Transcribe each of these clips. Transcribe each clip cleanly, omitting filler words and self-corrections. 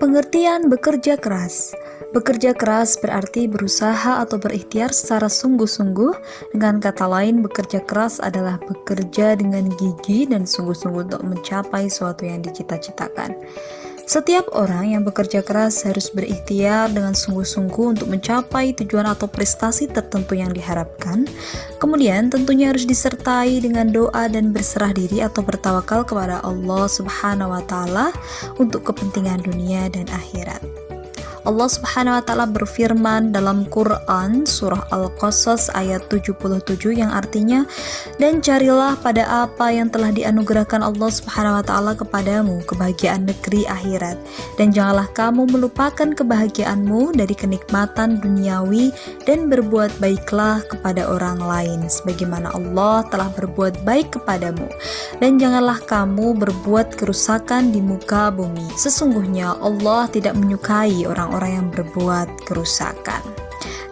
Pengertian bekerja keras. Bekerja keras berarti berusaha atau berikhtiar secara sungguh-sungguh. Dengan kata lain, bekerja keras adalah bekerja dengan gigih dan sungguh-sungguh untuk mencapai sesuatu yang dicita-citakan. Setiap orang yang bekerja keras harus berikhtiar dengan sungguh-sungguh untuk mencapai tujuan atau prestasi tertentu yang diharapkan. Kemudian tentunya harus disertai dengan doa dan berserah diri atau bertawakal kepada Allah Subhanahu wa taala untuk kepentingan dunia dan akhirat. Allah Subhanahu wa taala berfirman dalam Quran surah Al-Qasas ayat 77 yang artinya, dan carilah pada apa yang telah dianugerahkan Allah Subhanahu wa taala kepadamu kebahagiaan negeri akhirat, dan janganlah kamu melupakan kebahagiaanmu dari kenikmatan duniawi, dan berbuat baiklah kepada orang lain sebagaimana Allah telah berbuat baik kepadamu, dan janganlah kamu berbuat kerusakan di muka bumi. Sesungguhnya Allah tidak menyukai orang yang berbuat kerusakan.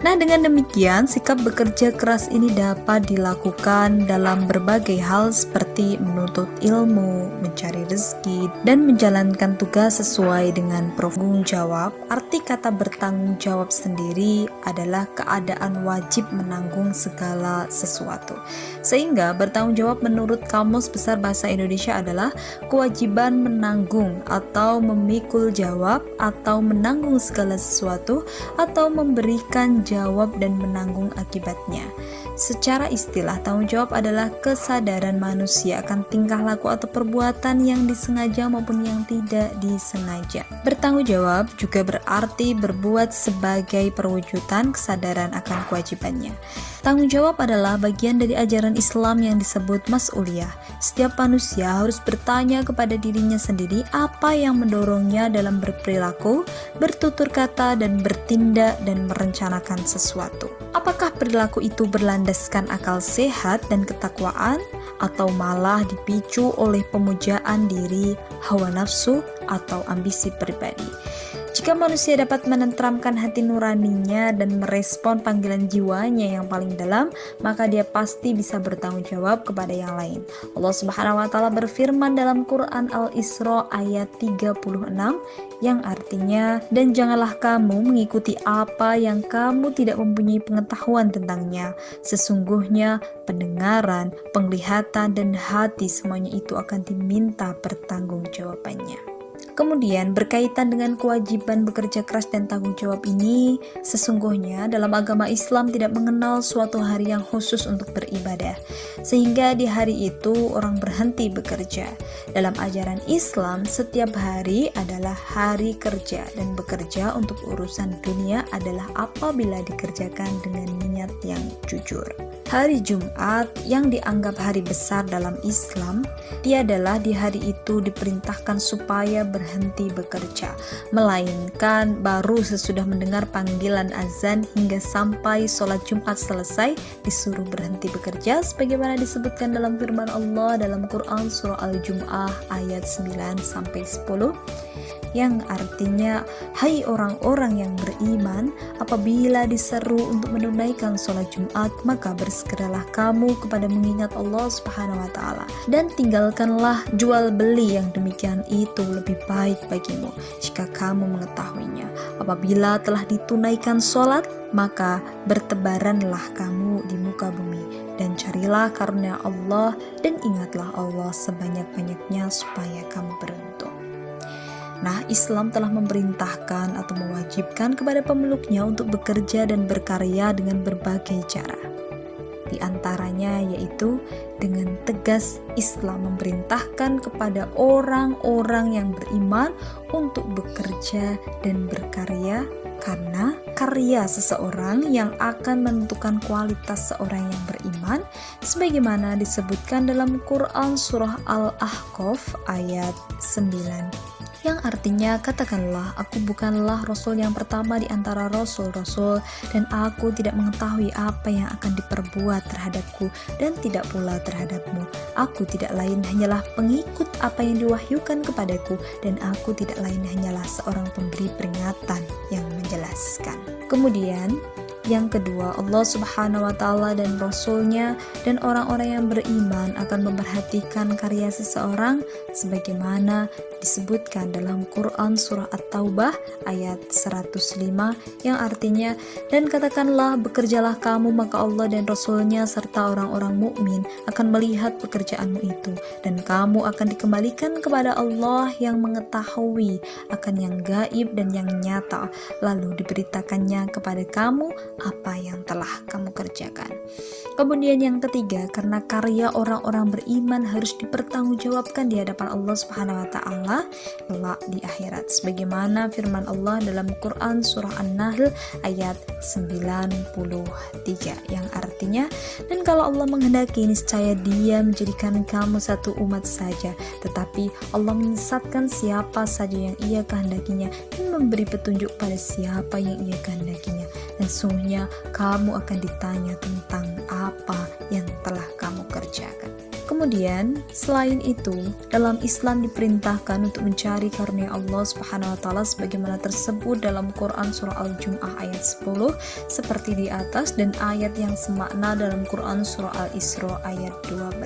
Nah, dengan demikian sikap bekerja keras ini dapat dilakukan dalam berbagai hal seperti menuntut ilmu, mencari rezeki, dan menjalankan tugas sesuai dengan bertanggung jawab. Arti kata bertanggung jawab sendiri adalah keadaan wajib menanggung segala sesuatu. Sehingga bertanggung jawab menurut Kamus Besar Bahasa Indonesia adalah kewajiban menanggung atau memikul jawab atau menanggung segala sesuatu atau memberikan jawab dan menanggung akibatnya. Secara istilah, tanggung jawab adalah kesadaran manusia akan tingkah laku atau perbuatan yang disengaja maupun yang tidak disengaja. Bertanggung jawab juga berarti berbuat sebagai perwujudan kesadaran akan kewajibannya. Tanggung jawab adalah bagian dari ajaran Islam yang disebut mas'uliyah. Setiap manusia harus bertanya kepada dirinya sendiri apa yang mendorongnya dalam berperilaku, bertutur kata, dan bertindak dan merencanakan sesuatu. Apakah perilaku itu berlandaskan akal sehat dan ketakwaan, atau malah dipicu oleh pemujaan diri, hawa nafsu, atau ambisi pribadi? Jika manusia dapat menenteramkan hati nuraninya dan merespon panggilan jiwanya yang paling dalam, maka dia pasti bisa bertanggung jawab kepada yang lain. Allah Subhanahu wa taala berfirman dalam Quran Al-Isra ayat 36 yang artinya, dan janganlah kamu mengikuti apa yang kamu tidak mempunyai pengetahuan tentangnya. Sesungguhnya pendengaran, penglihatan, dan hati semuanya itu akan diminta pertanggungjawabannya. Kemudian berkaitan dengan kewajiban bekerja keras dan tanggung jawab ini, sesungguhnya dalam agama Islam tidak mengenal suatu hari yang khusus untuk beribadah, sehingga di hari itu orang berhenti bekerja. Dalam ajaran Islam, setiap hari adalah hari kerja, dan bekerja untuk urusan dunia adalah apabila dikerjakan dengan niat yang jujur. Hari Jumat yang dianggap hari besar dalam Islam, tiadalah di hari itu diperintahkan supaya berhenti bekerja, melainkan baru sesudah mendengar panggilan azan hingga sampai sholat Jumat selesai disuruh berhenti bekerja, sebagaimana disebutkan dalam firman Allah dalam Quran surah Al-Jum'ah ayat 9-10 yang artinya, hai orang-orang yang beriman, apabila diseru untuk menunaikan sholat Jumat, maka bersegeralah kamu kepada mengingat Allah Subhanahu wa taala, dan tinggalkanlah jual beli yang demikian itu lebih baik bagimu jika kamu mengetahuinya. Apabila telah ditunaikan sholat, maka bertebaranlah kamu di muka bumi, dan carilah karunia Allah, dan ingatlah Allah sebanyak-banyaknya supaya kamu beruntung. Nah, Islam telah memerintahkan atau mewajibkan kepada pemeluknya untuk bekerja dan berkarya dengan berbagai cara. Di antaranya yaitu dengan tegas Islam memerintahkan kepada orang-orang yang beriman untuk bekerja dan berkarya, karena karya seseorang yang akan menentukan kualitas seorang yang beriman, sebagaimana disebutkan dalam Quran surah Al-Ahqaf ayat 9. Yang artinya, katakanlah, aku bukanlah Rasul yang pertama di antara Rasul-Rasul, dan aku tidak mengetahui apa yang akan diperbuat terhadapku dan tidak pula terhadapmu. Aku tidak lain hanyalah pengikut apa yang diwahyukan kepadaku, dan aku tidak lain hanyalah seorang pemberi peringatan yang menjelaskan. Kemudian yang kedua, Allah Subhanahu wa taala dan Rasulnya dan orang-orang yang beriman akan memperhatikan karya seseorang sebagaimana disebutkan dalam Quran surah At-Taubah ayat 105 yang artinya, dan katakanlah bekerjalah kamu maka Allah dan Rasulnya serta orang-orang mukmin akan melihat pekerjaanmu itu, dan kamu akan dikembalikan kepada Allah yang mengetahui akan yang gaib dan yang nyata, lalu diberitakannya kepada kamu apa yang telah kamu kerjakan. Kemudian yang ketiga, karena karya orang-orang beriman harus dipertanggungjawabkan di hadapan Allah Subhanahu wa taala kelak di akhirat, sebagaimana firman Allah dalam Quran surah An-Nahl ayat 93 yang artinya, dan kalau Allah menghendaki niscaya Dia menjadikan kamu satu umat saja, tetapi Allah menyesatkan siapa saja yang Ia kehendakinya dan memberi petunjuk pada siapa yang Ia kehendakinya, dan sungguhnya kamu akan ditanya tentang apa yang telah kamu kerjakan. Kemudian selain itu, dalam Islam diperintahkan untuk mencari karunia Allah Subhanahu wa taala sebagaimana tersebut dalam Quran surah Al-Jumu'ah ayat 10 seperti di atas, dan ayat yang semakna dalam Quran surah Al-Isra ayat 12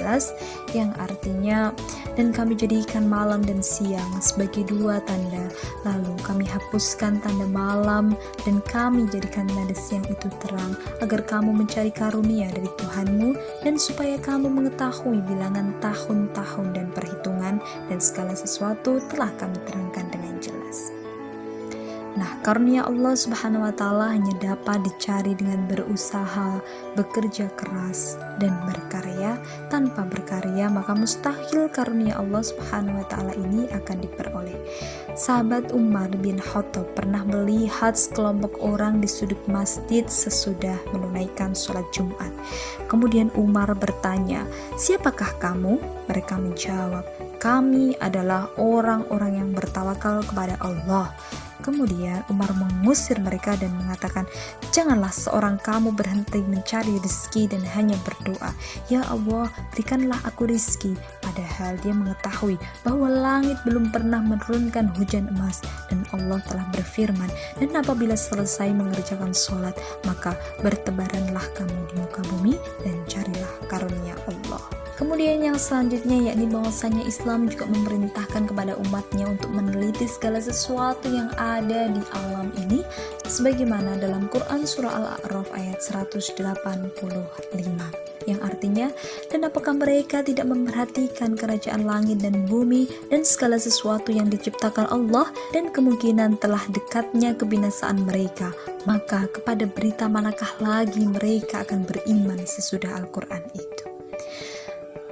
yang artinya, dan kami jadikan malam dan siang sebagai dua tanda, lalu kami hapuskan tanda malam dan kami jadikan tanda siang itu terang, agar kamu mencari karunia dari Tuhanmu dan supaya kamu mengetahui bilangan tahun-tahun dan perhitungan, dan segala sesuatu telah kami terangkan dengan jelas. Nah, karunia Allah Subhanahu wa taala hanya dapat dicari dengan berusaha, bekerja keras dan berkarya. Tanpa berkarya maka mustahil karunia Allah Subhanahu wa taala ini akan diperoleh. Sahabat Umar bin Khattab pernah melihat sekelompok orang di sudut masjid sesudah menunaikan sholat Jumat. Kemudian Umar bertanya, "Siapakah kamu?" Mereka menjawab, "Kami adalah orang-orang yang bertawakal kepada Allah." Kemudian Umar mengusir mereka dan mengatakan, "Janganlah seorang kamu berhenti mencari rezeki dan hanya berdoa, 'Ya Allah, berikanlah aku rezeki,' padahal dia mengetahui bahwa langit belum pernah menurunkan hujan emas, dan Allah telah berfirman, 'Dan apabila selesai mengerjakan sholat, maka bertebaranlah kamu di muka bumi dan carilah karunia Allah.'" Kemudian yang selanjutnya yakni bahwasanya Islam juga memerintahkan kepada umatnya untuk meneliti segala sesuatu yang ada di alam ini, sebagaimana dalam Quran surah Al-A'raf ayat 185 yang artinya, "Dan apakah mereka tidak memperhatikan kerajaan langit dan bumi dan segala sesuatu yang diciptakan Allah, dan kemungkinan telah dekatnya kebinasaan mereka, maka kepada berita manakah lagi mereka akan beriman sesudah Al-Quran itu?"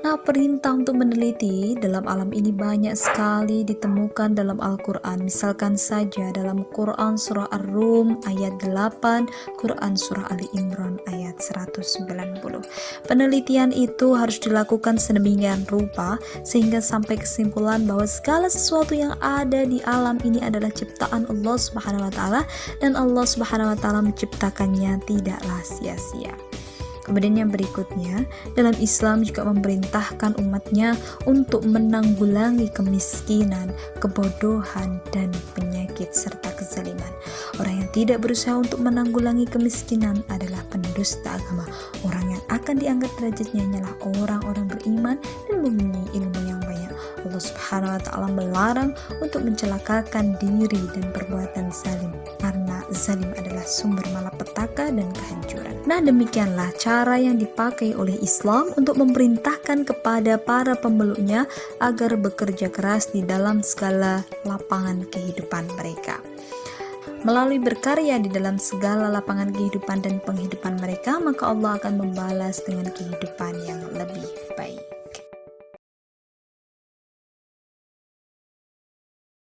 Nah, perintah untuk meneliti dalam alam ini banyak sekali ditemukan dalam Al-Quran. Misalkan saja dalam Quran surah Ar-Rum ayat 8, Quran surah Ali Imran ayat 190. Penelitian itu harus dilakukan sedemikian rupa sehingga sampai kesimpulan bahwa segala sesuatu yang ada di alam ini adalah ciptaan Allah Subhanahu wa taala, dan Allah Subhanahu wa taala menciptakannya tidaklah sia-sia. Kemudian yang berikutnya, dalam Islam juga memerintahkan umatnya untuk menanggulangi kemiskinan, kebodohan, dan penyakit serta kezaliman. Orang yang tidak berusaha untuk menanggulangi kemiskinan adalah pendusta agama. Orang yang akan diangkat derajatnya hanyalah orang-orang beriman dan mempunyai ilmu yang banyak. Allah Subhanahu wa taala melarang untuk mencelakakan diri dan perbuatan zalim, karena zalim adalah sumber malapetaka dan kehancuran. Nah, demikianlah cara yang dipakai oleh Islam untuk memerintahkan kepada para pemeluknya agar bekerja keras di dalam segala lapangan kehidupan mereka. Melalui berkarya di dalam segala lapangan kehidupan dan penghidupan mereka, maka Allah akan membalas dengan kehidupan yang lebih baik.